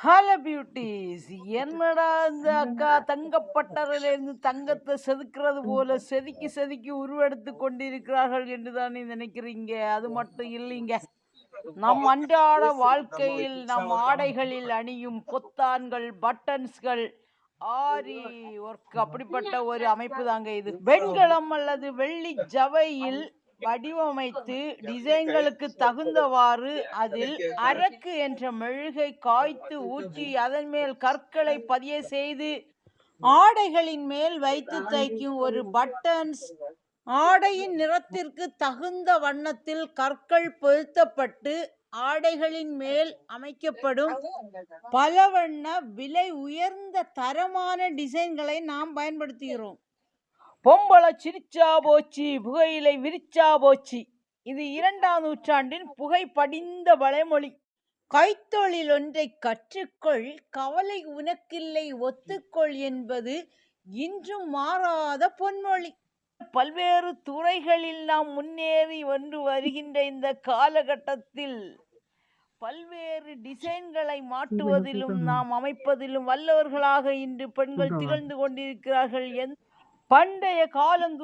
Hello beauties. என்னடா இந்த அக்கா தங்கப்பட்டறையிலிருந்து தங்கத்தை செதுக்கிறது போல செதுக்கி செதுக்கி உருவெடுத்து கொண்டிருக்கிறார்கள் என்று தானே நினைக்கிறீங்க? அது மட்டும் இல்லைங்க. நம் அன்றாட வாழ்க்கையில் நம் ஆடைகளில் அணியும் பொத்தான்கள், பட்டன்ஸ்கள், ஆரி ஒர்க் அப்படிப்பட்ட ஒரு அமைப்பு தாங்க இது. வெண்கலம் அல்லது வெள்ளி ஜவையில் வடிவமைத்து டிசைன்களுக்கு தகுந்தவாறு அதில் அரக்கு என்ற மெழுகை காய்த்து ஊற்றி அதன் மேல் கற்களை பதிய செய்து ஆடைகளின் மேல் வைத்து தைக்கும் ஒரு பட்டன்ஸ். ஆடையின் நிறத்திற்கு தகுந்த வண்ணத்தில் கற்கள் பொருத்தப்பட்டு ஆடைகளின் மேல் அமைக்கப்படும் பல வண்ண விலை உயர்ந்த தரமான டிசைன்களை நாம் பயன்படுத்துகிறோம். பொம்பளை சிரிச்சா போச்சு, புகையிலை விரிச்சா போச்சு. இது 2ஆம் நூற்றாண்டின் புகை படிந்த வளைமொழி. கைத்தொழில் ஒன்றை கற்றுக்கொள், கவலை உனக்கில்லை ஒத்துக்கொள் என்பது இன்றும் மாறாத பொன்மொழி. பல்வேறு துறைகளில் நாம் முன்னேறி வந்து வருகின்ற இந்த காலகட்டத்தில் பல்வேறு டிசைன்களை மாட்டுவதிலும் நாம் அமைப்பதிலும் வல்லவர்களாக இன்று பெண்கள் திகழ்ந்து கொண்டிருக்கிறார்கள். பண்டைய காலம்